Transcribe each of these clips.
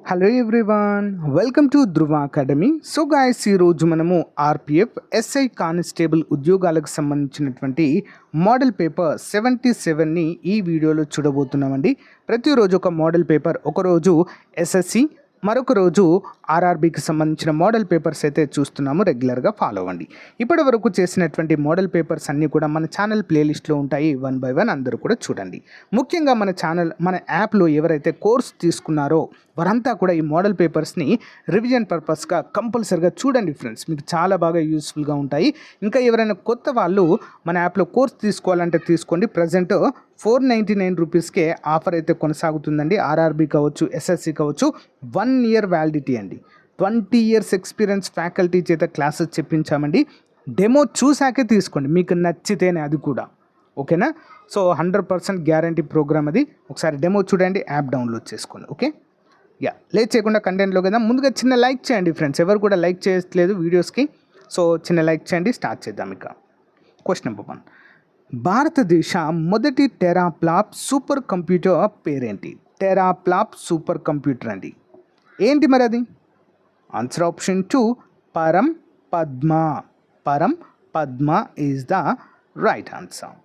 Hello everyone, welcome to Dhruva academy. So guys, ఈరోజు మనము RPF SI constable ఉద్యోగాలకు సంబంధించినటువంటి మోడల్ పేపర్ 77ని ఈ వీడియోలో చూడబోతున్నామండి. ప్రతిరోజు ఒక మోడల్ పేపర్, ఒకరోజు ఎస్ఎస్సి, మరొక రోజు ఆర్ఆర్బీకి సంబంధించిన మోడల్ పేపర్స్ అయితే చూస్తున్నాము. రెగ్యులర్గా ఫాలో అవ్వండి. ఇప్పటి వరకు చేసినటువంటి మోడల్ పేపర్స్ అన్నీ కూడా మన ఛానల్ ప్లేలిస్ట్లో ఉంటాయి. 1 by 1 అందరూ కూడా చూడండి. ముఖ్యంగా మన యాప్లో ఎవరైతే కోర్స్ తీసుకున్నారో వారంతా కూడా ఈ మోడల్ పేపర్స్ని రివిజన్ పర్పస్గా కంపల్సరిగా చూడండి ఫ్రెండ్స్. మీకు చాలా బాగా యూస్ఫుల్గా ఉంటాయి. ఇంకా ఎవరైనా కొత్త వాళ్ళు మన యాప్లో కోర్స్ తీసుకోవాలంటే తీసుకోండి. ప్రజెంట్ 499 రూపీస్కే ఆఫర్ అయితే కొనసాగుతుందండి. ఆర్ఆర్బీ కావచ్చు, ఎస్ఎస్సి కావచ్చు, 1 year వ్యాలిడిటీ అండి. 20 years ఎక్స్పీరియన్స్ ఫ్యాకల్టీ చేత క్లాసెస్ చెప్పించామండి. డెమో చూసాకే తీసుకోండి, మీకు నచ్చితేనే, అది కూడా ఓకేనా. సో 100% గ్యారంటీ ప్రోగ్రామ్ అది. ఒకసారి డెమో చూడండి, యాప్ డౌన్లోడ్ చేసుకోండి. ఓకే, లేట్ చేయకుండా కంటెంట్లో కదా. ముందుగా చిన్న లైక్ చేయండి ఫ్రెండ్స్, ఎవరు కూడా లైక్ చేయట్లేదు వీడియోస్కి. సో చిన్న లైక్ చేయండి, స్టార్ట్ చేద్దాం. ఇక క్వశ్చన్ నెంబర్ 1, భారతదేశ మొదటి టెరాప్లాప్ సూపర్ కంప్యూటర్ పేరేంటి? టెరాప్లాప్ సూపర్ కంప్యూటర్ అండి. ఏంటి మరి అది? ఆన్సర్ ఆప్షన్ 2, పరం పద్మ. పరం Padma is the right answer.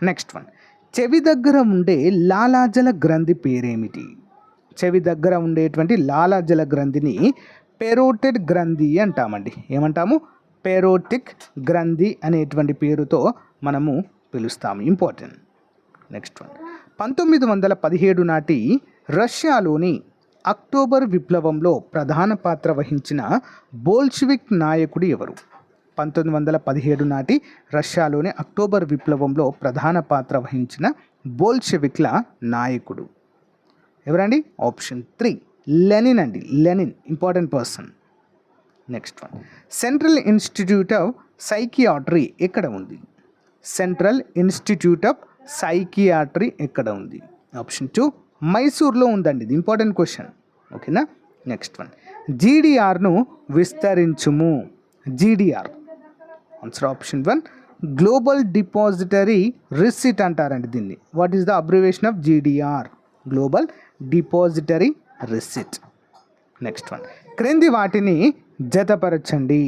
Next one, చెవి దగ్గర ఉండే లాలాజల గ్రంథి పేరేమిటి? చెవి దగ్గర ఉండేటువంటి లాలాజల గ్రంథిని పెరోటిడ్ గ్రంథి అంటామండి. ఏమంటాము? పెరోటిక్ గ్రంథి అనేటువంటి పేరుతో మనము పిలుస్తాము. ఇంపార్టెంట్. నెక్స్ట్ వన్, 1917 నాటి రష్యాలోని అక్టోబర్ విప్లవంలో ప్రధాన పాత్ర వహించిన బోల్షివిక్ నాయకుడు ఎవరు? 1917 నాటి రష్యాలోని అక్టోబర్ విప్లవంలో ప్రధాన పాత్ర వహించిన బోల్షెవిక్ల నాయకుడు ఎవరండి? ఆప్షన్ 3, లెనిన్ అండి. Lenin important person. Next one, central institute of psychiatry ఎక్కడ ఉంది? సెంట్రల్ ఇన్స్టిట్యూట్ ఆఫ్ సైకియాట్రీ ఎక్కడ ఉంది? ఆప్షన్ 2, మైసూర్లో ఉందండి. ఇది ఇంపార్టెంట్ క్వశ్చన్. ఓకేనా. నెక్స్ట్ వన్, జీడిఆర్ను విస్తరించుము. GDR answer option 1, global depository receipt అంటారండి దీన్ని. What is the abbreviation of GDR? Global depository receipt. Next one, క్రింది వాటిని జతపరచండి.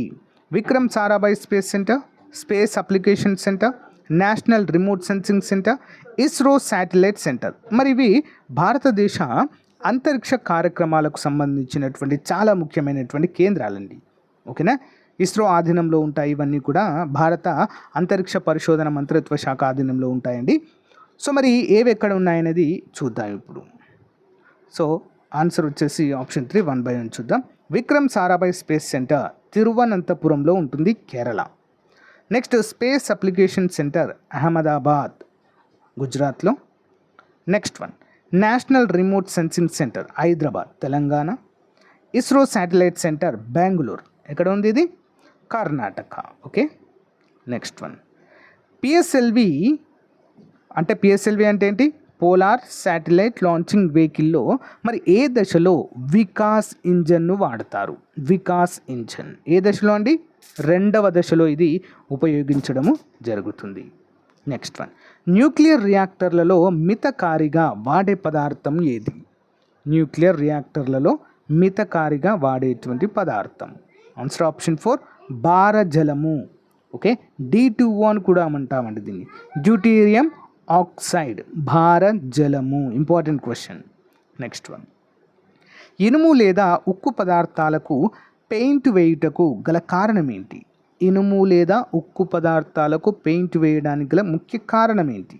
Vikram Sarabhai space centre, space application centre, national remote sensing centre, ISRO satellite centre. మరి ఇవి భారతదేశ అంతరిక్ష కార్యక్రమాలకు సంబంధించినటువంటి చాలా ముఖ్యమైనటువంటి కేంద్రాలండి. ఓకేనా. ఇస్రో ఆధీనంలో ఉంటాయి. ఇవన్నీ కూడా భారత అంతరిక్ష పరిశోధన మంత్రిత్వ శాఖ ఆధీనంలో ఉంటాయండి. సో మరి ఏవి ఎక్కడ ఉన్నాయనేది చూద్దాం ఇప్పుడు. సో ఆన్సర్ వచ్చేసి ఆప్షన్ 3, 1 by 1 చూద్దాం. విక్రమ్ సారాభాయ్ స్పేస్ సెంటర్ తిరువనంతపురంలో ఉంటుంది, Kerala. Next, space application centre Ahmedabad, గుజరాత్లో. Next one, national remote sensing centre Hyderabad, Telangana. ISRO satellite centre Bengaluru. ఎక్కడ ఉంది ఇది? Karnataka. Okay. Next one, PSLV అంటే ఏంటి? పోలార్ శాటిలైట్ లాంచింగ్ వెహికల్లో మరి ఏ దశలో వికాస్ ఇంజన్ను వాడతారు? వికాస్ ఇంజన్ ఏ దశలో అండి? 2వ దశలో ఇది ఉపయోగించడము జరుగుతుంది. నెక్స్ట్ వన్, న్యూక్లియర్ రియాక్టర్లలో మితకారిగా వాడే పదార్థం ఏది? న్యూక్లియర్ రియాక్టర్లలో మితకారిగా వాడేటువంటి పదార్థం. Answer option 4, భారజలము. ఓకే, D2O అని కూడా అంటామండి దీన్ని. డ్యూటీరియం ఆక్సైడ్, భారజలము. Important question. నెక్స్ట్ వన్, ఇనుము లేదా ఉక్కు పదార్థాలకు పెయింట్ వేయుటకు గల కారణం ఏంటి? ఇనుము లేదా ఉక్కు పదార్థాలకు పెయింట్ వేయడానికి గల ముఖ్య కారణం ఏంటి?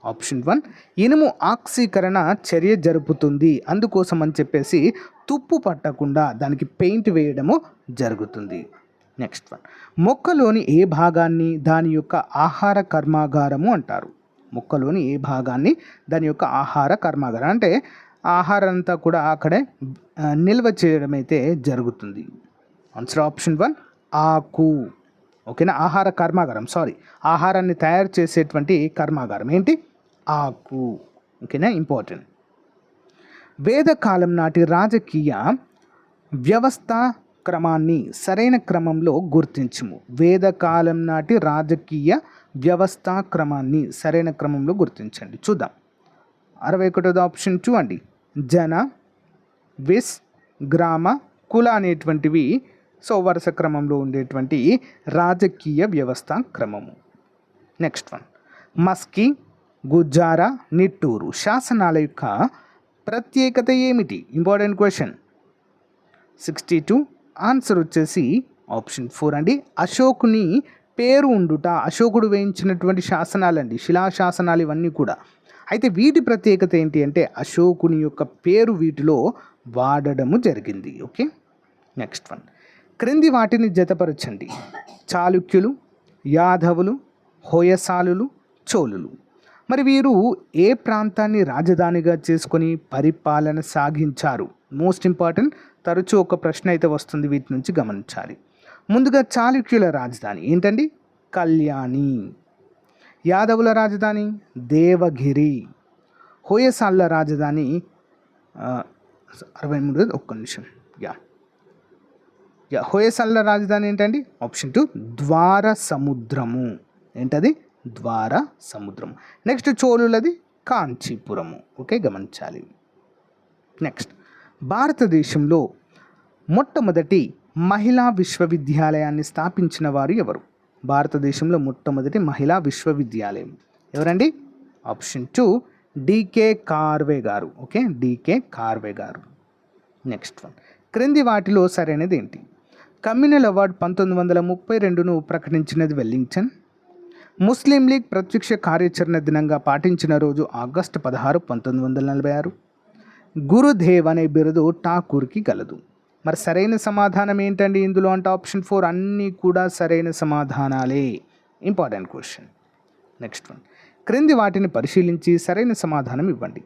ఆప్షన్ 1, ఇనుము ఆక్సీకరణ చర్య జరుపుతుంది, అందుకోసం అని చెప్పేసి తుప్పు పట్టకుండా దానికి పెయింట్ వేయడము జరుగుతుంది. నెక్స్ట్ వన్, మొక్కలోని ఏ భాగాన్ని దాని యొక్క ఆహార కర్మాగారము అంటారు? మొక్కలోని ఏ భాగాన్ని దాని యొక్క ఆహార కర్మాగారం అంటే ఆహారం అంతా కూడా అక్కడే నిల్వ చేయడం అయితే జరుగుతుంది. ఆన్సర్ ఆప్షన్ 1, ఆకు. ఓకేనా. ఆహార కర్మాగారం, ఆహారాన్ని తయారు చేసేటువంటి కర్మాగారం ఏంటి? ఆకు. ఓకేనా. ఇంపార్టెంట్. వేదకాలం నాటి రాజకీయ వ్యవస్థ క్రమాన్ని సరైన క్రమంలో గుర్తించుము. వేదకాలం నాటి రాజకీయ వ్యవస్థా క్రమాన్ని సరైన క్రమంలో గుర్తించండి. చూద్దాం. 61వ ఆప్షన్ 2 అండి. జన, విస్, గ్రామ, కుల అనేటువంటివి సో వరుస క్రమంలో ఉండేటువంటి రాజకీయ వ్యవస్థ క్రమము. నెక్స్ట్ వన్, మస్కీ, గుజ్జారా, నిట్టూరు శాసనాల యొక్క ప్రత్యేకత ఏమిటి? Important question. 62 ఆన్సర్ వచ్చేసి ఆప్షన్ 4 అండి. అశోకుని పేరు ఉండుట, అశోకుడు వేయించినటువంటి శాసనాలండి, శిలాశాసనాలు ఇవన్నీ కూడా. అయితే వీటి ప్రత్యేకత ఏంటి అంటే అశోకుని యొక్క పేరు వీటిలో వాడడము జరిగింది. ఓకే, నెక్స్ట్ వన్, క్రింది వాటిని జతపరచండి. చాళుక్యులు, యాదవులు, హోయసాలులు, చోళులు. మరి వీరు ఏ ప్రాంతాన్ని రాజధానిగా చేసుకొని పరిపాలన సాగించారు? మోస్ట్ ఇంపార్టెంట్, తరచూ ఒక ప్రశ్న అయితే వస్తుంది, వీటి నుంచి గమనించాలి. ముందుగా చాళుక్యుల రాజధాని ఏంటండి? కళ్యాణి. యాదవుల రాజధాని దేవగిరి. హోయసాల రాజధాని 63 ఒక్క నిమిషం హోయసాల రాజధాని ఏంటండి? ఆప్షన్ 2 ద్వార సముద్రము. ఏంటది? ద్వార సముద్రం. నెక్స్ట్ చోళులది కాంచీపురము. ఓకే, గమనించాలి. నెక్స్ట్, భారతదేశంలో మొట్టమొదటి మహిళా విశ్వవిద్యాలయాన్ని స్థాపించిన వారు ఎవరు? భారతదేశంలో మొట్టమొదటి మహిళా విశ్వవిద్యాలయం ఎవరండి? ఆప్షన్ 2 డికే కార్వే గారు. ఓకే, డికే కార్వే గారు. నెక్స్ట్ వన్, క్రింది వాటిలో సరైనది ఏంటి? కమ్యూనల్ అవార్డు 1932ను ప్రకటించినది వెల్లింగ్టన్. ముస్లిం లీగ్ ప్రత్యక్ష కార్యాచరణ దినంగా పాటించిన రోజు ఆగస్టు 16, 1946. గురుదేవ్ అనే బిరుదు ఠాకూర్కి గలదు. మరి సరైన సమాధానం ఏంటండి ఇందులో అంటే ఆప్షన్ 4 అన్నీ కూడా సరైన సమాధానాలే. Important question. నెక్స్ట్ వన్, క్రింది వాటిని పరిశీలించి సరైన సమాధానం ఇవ్వండి.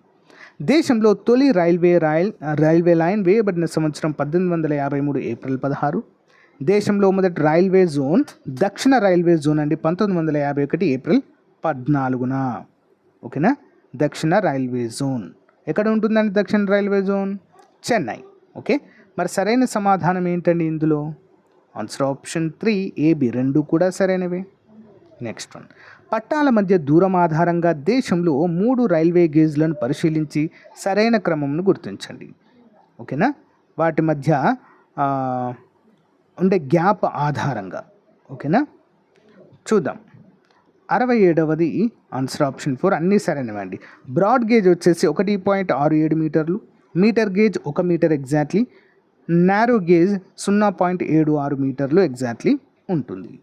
దేశంలో తొలి రైల్వే లైన్ వేయబడిన సంవత్సరం 1853 ఏప్రిల్ 16. దేశంలో మొదటి రైల్వే జోన్ దక్షిణ రైల్వే జోన్ అండి 1951 ఏప్రిల్ 14న. ఓకేనా, దక్షిణ రైల్వే జోన్ ఎక్కడ ఉంటుందండి? దక్షిణ రైల్వే జోన్ చెన్నై. ఓకే, మరి సరైన సమాధానం ఏంటండి ఇందులో? ఆన్సర్ ఆప్షన్ 3 AB, రెండు కూడా సరైనవే. నెక్స్ట్ వన్, పట్టాల మధ్య దూరం ఆధారంగా దేశంలో 3 రైల్వే గేజ్లను పరిశీలించి సరైన క్రమంను గుర్తించండి. ఓకేనా, వాటి మధ్య ఉండే గ్యాప్ ఆధారంగా. ఓకేనా, చూద్దాం. 67వది ఆన్సర్ ఆప్షన్ 4 అన్నీ సరైనవండి. బ్రాడ్ గేజ్ వచ్చేసి 1.67 మీటర్లు, metre gauge 1 metre exactly, narrow gauge 0.76 మీటర్లు ఎగ్జాక్ట్లీ ఉంటుంది.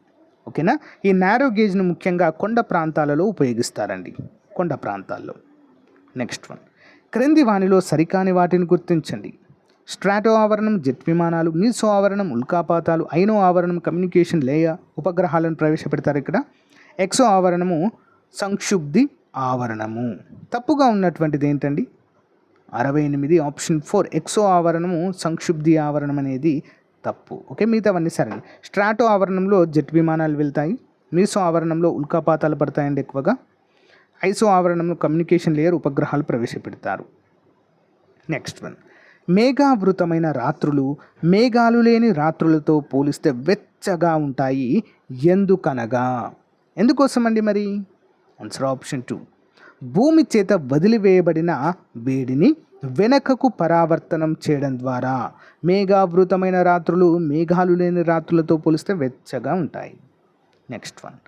ఓకేనా, ఈ నారో గేజ్ను ముఖ్యంగా కొండ ప్రాంతాలలో ఉపయోగిస్తారండి, కొండ ప్రాంతాల్లో. నెక్స్ట్ వన్, క్రింది వానిలో సరికాని వాటిని గుర్తించండి. స్ట్రాటో ఆవరణం జెట్ విమానాలు, మీసో ఆవరణం ఉల్కాపాతాలు, ఐనో ఆవరణం కమ్యూనికేషన్ లేయ ఉపగ్రహాలను ప్రవేశపెడతారు ఇక్కడ. ఎక్సో ఆవరణము సంక్షుబ్ది ఆవరణము. తప్పుగా ఉన్నటువంటిది ఏంటండి? 68 ఆప్షన్ 4 ఎక్సో ఆవరణము సంక్షుబ్ది ఆవరణం అనేది తప్పు. ఓకే, మిగతావన్నీ సరే. స్ట్రాటో ఆవరణంలో జెట్ విమానాలు వెళ్తాయి, మీసో ఆవరణంలో ఉల్కాపాతాలు పడతాయండి ఎక్కువగా, ఐసో ఆవరణంలో కమ్యూనికేషన్ లేయర్ ఉపగ్రహాలు ప్రవేశపెడతారు. నెక్స్ట్ వన్, మేఘావృతమైన రాత్రులు మేఘాలు లేని రాత్రులతో పోలిస్తే వెచ్చగా ఉంటాయి ఎందుకనగా? ఎందుకోసం అండి మరి? ఆన్సర్ ఆప్షన్ 2 భూమి చేత వదిలివేయబడిన వేడిని వెనకకు పరావర్తనం చేయడం ద్వారా మేఘావృతమైన రాత్రులు మేఘాలు లేని రాత్రులతో పోలిస్తే వెచ్చగా ఉంటాయి. నెక్స్ట్ వన్,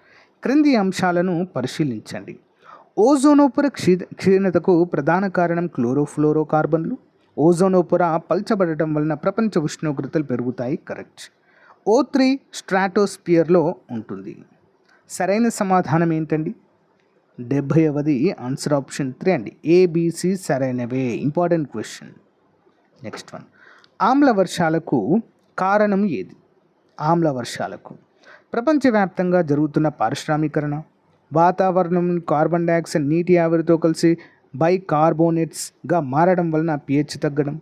క్రింది అంశాలను పరిశీలించండి. ఓజోనోపొర క్షీణతకు ప్రధాన కారణం క్లోరోఫ్లోరో కార్బన్లు. ఓజోనోపొర పల్చబడటం వలన ప్రపంచ ఉష్ణోగ్రతలు పెరుగుతాయి. కరెక్ట్. O3 స్ట్రాటోస్పియర్లో ఉంటుంది. సరైన సమాధానం ఏంటండి? 70వది ఆన్సర్ ఆప్షన్ 3 అండి. ABC సరైనవే. Important question. నెక్స్ట్ వన్, ఆమ్ల వర్షాలకు కారణం ఏది? ఆమ్ల వర్షాలకు ప్రపంచవ్యాప్తంగా జరుగుతున్న పారిశ్రామీకరణ, వాతావరణం కార్బన్ డైఆక్సైడ్ నీటి ఆవిరితో కలిసి బైకార్బోనేట్స్గా మారడం వలన pH తగ్గడం,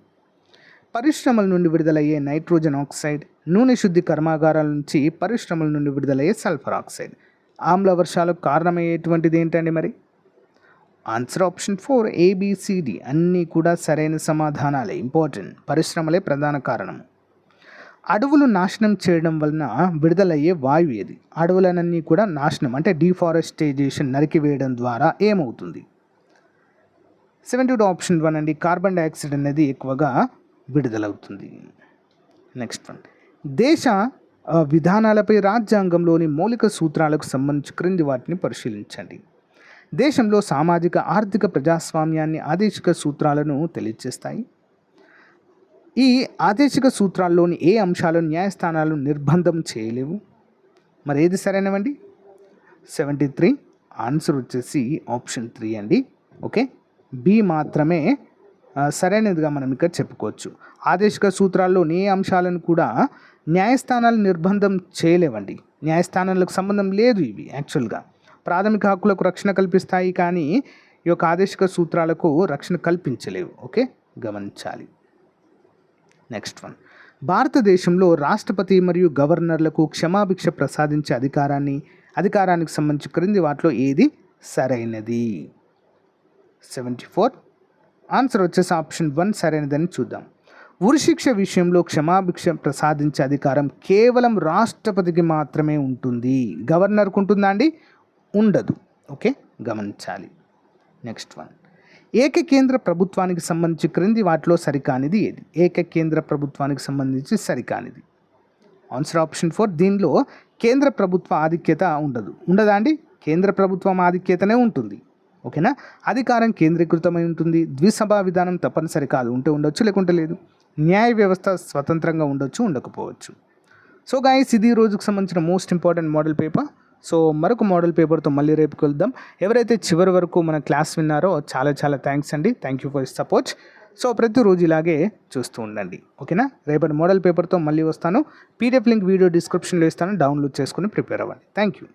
పరిశ్రమల నుండి విడుదలయ్యే నైట్రోజన్ ఆక్సైడ్, నూనె శుద్ధి కర్మాగారాల నుంచి పరిశ్రమల నుండి విడుదలయ్యే సల్ఫర్ ఆక్సైడ్. ఆమ్ల వర్షాలకు కారణమయ్యేటువంటిది ఏంటండి మరి? ఆన్సర్ ఆప్షన్ 4 ABCD అన్నీ కూడా సరైన సమాధానాలే. ఇంపార్టెంట్, పరిశ్రమలే ప్రధాన కారణం. అడవులు నాశనం చేయడం వలన విడుదలయ్యే వాయువు ఏది? అడవులనన్నీ కూడా నాశనం అంటే డిఫారెస్టేషన్ నరికివేయడం ద్వారా ఏమవుతుంది? 72 ఆప్షన్ 1 అండి. కార్బన్ డైఆక్సైడ్ అనేది ఎక్కువగా విడుదలవుతుంది. నెక్స్ట్ వన్, దేశ విధానాలపై రాజ్యాంగంలోని మౌలిక సూత్రాలకు సంబంధించి క్రింది వాటిని పరిశీలించండి. దేశంలో సామాజిక ఆర్థిక ప్రజాస్వామ్యాన్ని ఆదేశిక సూత్రాలను తెలియజేస్తాయి. ఈ ఆదేశిక సూత్రాల్లోని ఏ అంశాలను న్యాయస్థానాలు నిర్బంధం చేయలేవు? మరి ఏది సరైనవండి? 73 ఆన్సర్ వచ్చేసి ఆప్షన్ 3 అండి. ఓకే, బి మాత్రమే సరైనదిగా మనం ఇక్కడ చెప్పుకోవచ్చు. ఆదేశిక సూత్రాల్లోని ఏ అంశాలను కూడా న్యాయస్థానాలు నిర్బంధం చేయలేవండి. న్యాయస్థానాలకు సంబంధం లేదు ఇవి. యాక్చువల్గా ప్రాథమిక హక్కులకు రక్షణ కల్పిస్తాయి, కానీ ఈ యొక్క ఆదేశిక సూత్రాలకు రక్షణ కల్పించలేవు. ఓకే, గమనించాలి. నెక్స్ట్ వన్, భారతదేశంలో రాష్ట్రపతి మరియు గవర్నర్లకు క్షమాభిక్ష ప్రసాదించే అధికారానికి సంబంధించి క్రింది వాటిలో ఏది సరైనది? 74 ఆన్సర్ వచ్చేసి ఆప్షన్ 1 సరైనదని చూద్దాం. ఉరిశిక్ష విషయంలో క్షమాభిక్ష ప్రసాదించే అధికారం కేవలం రాష్ట్రపతికి మాత్రమే ఉంటుంది. గవర్నర్కు ఉంటుందా అండి? ఉండదు. ఓకే, గమనించాలి. నెక్స్ట్ వన్, ఏకకేంద్ర ప్రభుత్వానికి సంబంధించి క్రింది వాటిలో సరికానిది ఏది? ఏకకేంద్ర ప్రభుత్వానికి సంబంధించి సరికానిది ఆన్సర్ ఆప్షన్ 4. దీనిలో కేంద్ర ప్రభుత్వ ఆధిక్యత ఉండదా అండి? కేంద్ర ప్రభుత్వం ఆధిక్యతనే ఉంటుంది. ఓకేనా, అధికారం కేంద్రీకృతమై ఉంటుంది. ద్విసభా విధానం తప్పనిసరి కాదు, ఉంటే ఉండొచ్చు, లేకుంటే లేదు. న్యాయ వ్యవస్థ స్వతంత్రంగా ఉండొచ్చు, ఉండకపోవచ్చు. సో గైస్, ఇది రోజుకు సంబంధించిన most important model paper. So మరొక మోడల్ పేపర్తో మళ్ళీ రేపు కలుద్దాం. ఎవరైతే చివరి వరకు మన క్లాస్ విన్నారో చాలా చాలా థ్యాంక్స్ అండి. Thank you for support. So ప్రతిరోజు ఇలాగే చూస్తూ ఉండండి. ఓకేనా, రేపటి మోడల్ పేపర్తో మళ్ళీ వస్తాను. పీడిఎఫ్ లింక్ వీడియో డిస్క్రిప్షన్లో ఇస్తాను, డౌన్లోడ్ చేసుకుని ప్రిపేర్ అవ్వండి. Thank you.